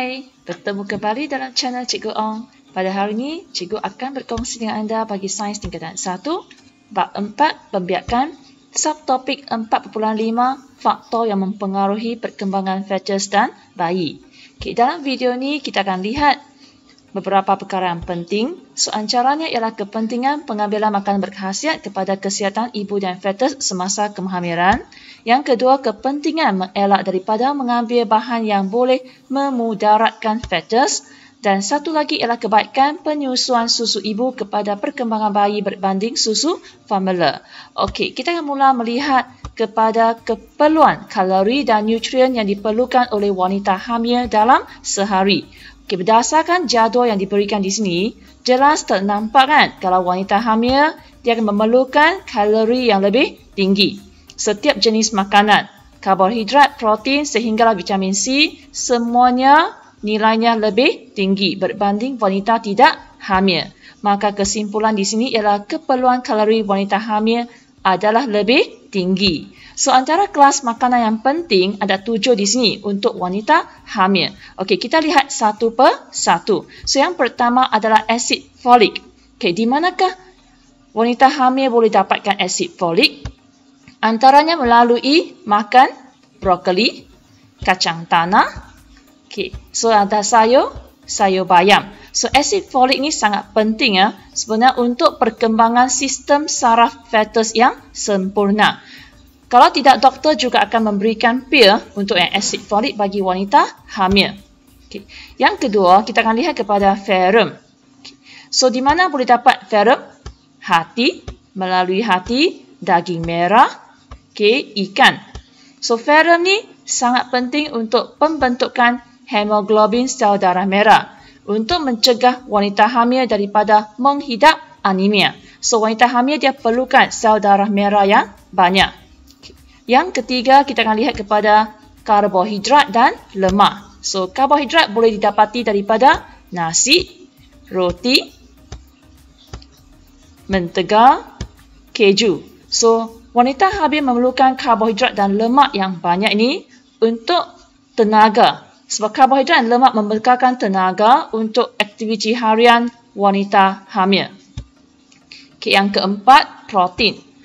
Hai, bertemu kembali dalam channel Cikgu Ong. Pada hari ini, Cikgu akan berkongsi dengan anda bagi sains tingkatan 1, bab 4, pembiakan, subtopik 4.5, faktor yang mempengaruhi perkembangan fetus dan bayi. Dalam video ini, kita akan lihat beberapa perkara yang penting. Antaranya ialah kepentingan pengambilan makanan berkhasiat kepada kesihatan ibu dan fetus semasa kehamilan. Yang kedua, kepentingan mengelak daripada mengambil bahan yang boleh memudaratkan fetus. Dan satu lagi ialah kebaikan penyusuan susu ibu kepada perkembangan bayi berbanding susu formula. Okey, kita akan mula melihat kepada keperluan kalori dan nutrien yang diperlukan oleh wanita hamil dalam sehari. Okey, berdasarkan jadual yang diberikan di sini, jelas ternampak kan kalau wanita hamil dia akan memerlukan kalori yang lebih tinggi. Setiap jenis makanan, karbohidrat, protein sehinggalah vitamin C, semuanya nilainya lebih tinggi berbanding wanita tidak hamil. Maka kesimpulan di sini ialah keperluan kalori wanita hamil adalah lebih tinggi. Antara kelas makanan yang penting ada 7 di sini untuk wanita hamil. Okey, kita lihat satu per satu. Yang pertama adalah asid folik. Okey, di manakah wanita hamil boleh dapatkan asid folik? Antaranya melalui makan brokoli, kacang tanah. Okey, ada sayur bayam. Asid folik ni sangat penting sebenarnya untuk perkembangan sistem saraf fetus yang sempurna. Kalau tidak, doktor juga akan memberikan pil untuk yang asid folik bagi wanita hamil. Okay. Yang kedua, kita akan lihat kepada ferrum. Okay. Di mana boleh dapat ferrum? Hati, melalui hati, daging merah, ikan. Ferrum ni sangat penting untuk pembentukan hemoglobin sel darah merah untuk mencegah wanita hamil daripada menghidap anemia. Wanita hamil dia perlukan sel darah merah yang banyak. Yang ketiga, kita akan lihat kepada karbohidrat dan lemak. Karbohidrat boleh didapati daripada nasi, roti, mentega, keju. Wanita hamil memerlukan karbohidrat dan lemak yang banyak ini untuk tenaga. Sebab karbohidrat dan lemak membekalkan tenaga untuk aktiviti harian wanita hamil. Yang keempat, protein.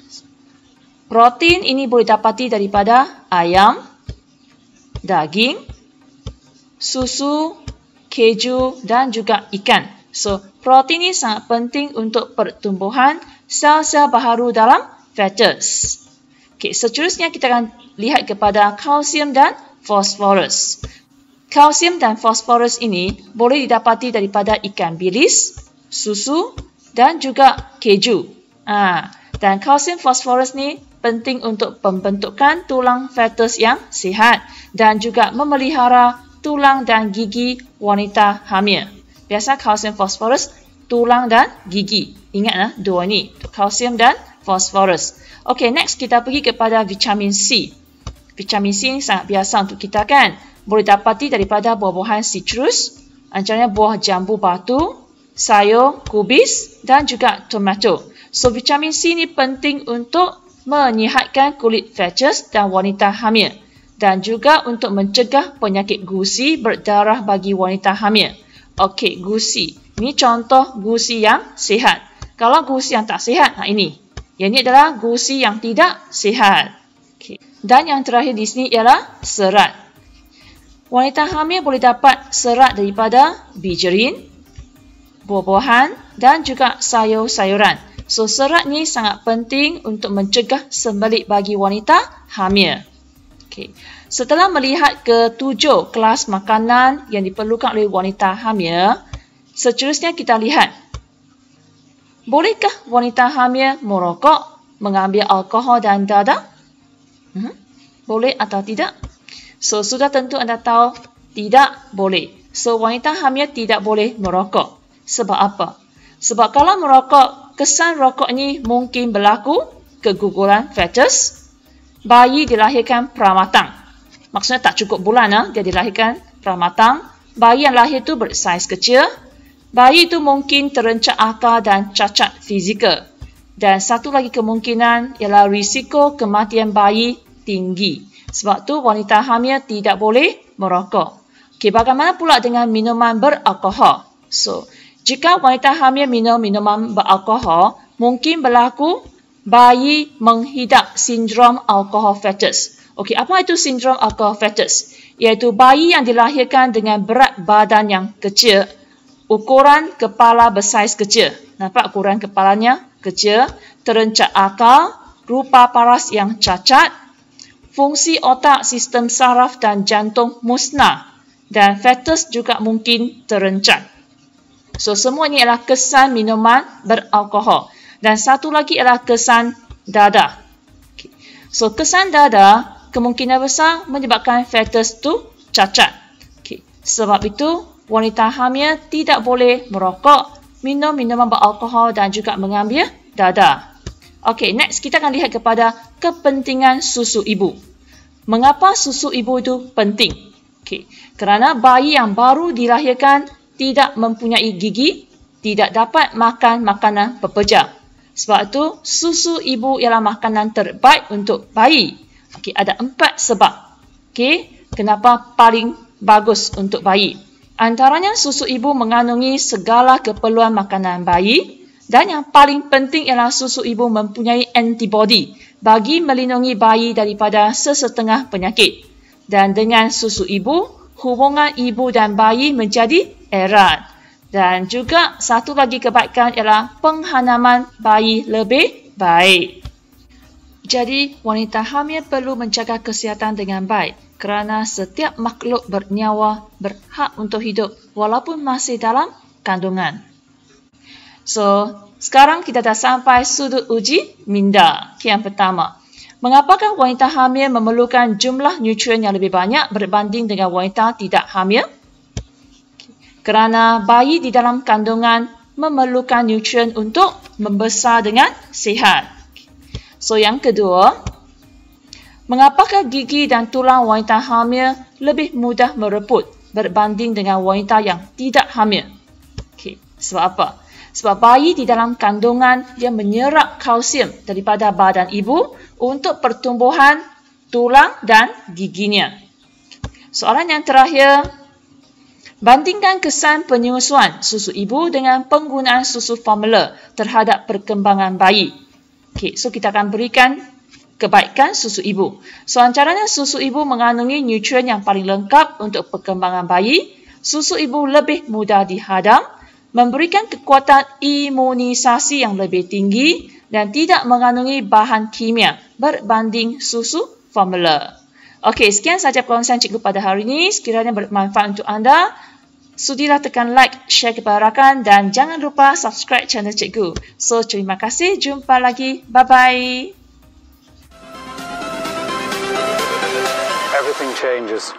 Protein ini boleh dapati daripada ayam, daging, susu, keju dan juga ikan. Protein ini sangat penting untuk pertumbuhan sel-sel baharu dalam fetus. Seterusnya kita akan lihat kepada kalsium dan fosforus. Kalsium dan fosforus ini boleh didapati daripada ikan bilis, susu dan juga keju. Dan kalsium fosforus ni penting untuk pembentukan tulang fetus yang sihat dan juga memelihara tulang dan gigi wanita hamil. Biasa kalsium fosforus, tulang dan gigi. Ingat dua ni, kalsium dan fosforus. Okey, next kita pergi kepada vitamin C. Vitamin C ni sangat biasa untuk kita kan. Boleh dapati daripada buah-buahan citrus, antaranya buah jambu batu, sayur kubis dan juga tomato. Vitamin C ni penting untuk menyihatkan kulit fetus dan wanita hamil dan juga untuk mencegah penyakit gusi berdarah bagi wanita hamil. Okey, gusi. Ini contoh gusi yang sihat. Kalau gusi yang tak sihat, ini. Yang ini adalah gusi yang tidak sihat. Okay. Dan yang terakhir di sini ialah serat. Wanita hamil boleh dapat serat daripada bijirin, buah-buahan dan juga sayur-sayuran. Serat ni sangat penting untuk mencegah sembelit bagi wanita hamil. Okay. Setelah melihat ke-7 kelas makanan yang diperlukan oleh wanita hamil, seterusnya kita lihat. Bolehkah wanita hamil merokok, mengambil alkohol dan dadah? Boleh atau tidak? Sudah tentu anda tahu tidak boleh. Wanita hamil tidak boleh merokok. Sebab apa? Sebab kalau merokok, kesan rokok ini mungkin berlaku keguguran fetus. Bayi dilahirkan pramatang. Maksudnya tak cukup bulan dia dilahirkan pramatang. Bayi yang lahir itu bersaiz kecil. Bayi itu mungkin terencak akal dan cacat fizikal. Dan satu lagi kemungkinan ialah risiko kematian bayi tinggi. Sebab tu wanita hamil tidak boleh merokok. Okay, bagaimana pula dengan minuman beralkohol? So, jika wanita hamil minum minuman beralkohol, mungkin berlaku bayi menghidap sindrom alkohol fetus. Okey, apa itu sindrom alkohol fetus? Iaitu bayi yang dilahirkan dengan berat badan yang kecil, ukuran kepala bersaiz kecil. Nampak ukuran kepalanya kecil, terencat akal, rupa paras yang cacat, fungsi otak, sistem saraf dan jantung musnah, dan fetus juga mungkin terencat. So, semua ini adalah kesan minuman beralkohol. Dan satu lagi adalah kesan dadah. Okay. So, kesan dadah kemungkinan besar menyebabkan fetus tu cacat. Okay. Sebab itu, wanita hamil tidak boleh merokok, minum minuman beralkohol dan juga mengambil dadah. Okey, next kita akan lihat kepada kepentingan susu ibu. Mengapa susu ibu itu penting? Okey, kerana bayi yang baru dilahirkan tidak mempunyai gigi, tidak dapat makan makanan berpejam. Sebab itu, susu ibu ialah makanan terbaik untuk bayi. Okey, ada 4 sebab. Okey, kenapa paling bagus untuk bayi? Antaranya, susu ibu mengandungi segala keperluan makanan bayi, dan yang paling penting ialah susu ibu mempunyai antibodi bagi melindungi bayi daripada sesetengah penyakit. Dan dengan susu ibu, hubungan ibu dan bayi menjadi erat. Dan juga satu lagi kebaikan ialah penghanaman bayi lebih baik. Jadi, wanita hamil perlu menjaga kesihatan dengan baik kerana setiap makhluk bernyawa berhak untuk hidup walaupun masih dalam kandungan. So, sekarang kita dah sampai sudut uji minda. Yang pertama, mengapakah wanita hamil memerlukan jumlah nutrien yang lebih banyak berbanding dengan wanita tidak hamil? Kerana bayi di dalam kandungan memerlukan nutrien untuk membesar dengan sihat. So, yang kedua, mengapakah gigi dan tulang wanita hamil lebih mudah mereput berbanding dengan wanita yang tidak hamil? Okay. Sebab apa? Sebab bayi di dalam kandungan dia menyerap kalsium daripada badan ibu untuk pertumbuhan tulang dan giginya. Soalan yang terakhir, bandingkan kesan penyusuan susu ibu dengan penggunaan susu formula terhadap perkembangan bayi. Okay, so kita akan berikan kebaikan susu ibu. So, antaranya susu ibu mengandungi nutrien yang paling lengkap untuk perkembangan bayi. Susu ibu lebih mudah dihadam, memberikan kekuatan imunisasi yang lebih tinggi dan tidak mengandungi bahan kimia berbanding susu formula. Okey, sekian sahaja perkongsian cikgu pada hari ini. Sekiranya bermanfaat untuk anda, sudilah tekan like, share kepada rakan dan jangan lupa subscribe channel cikgu. So, terima kasih. Jumpa lagi. Bye-bye. Everything changes.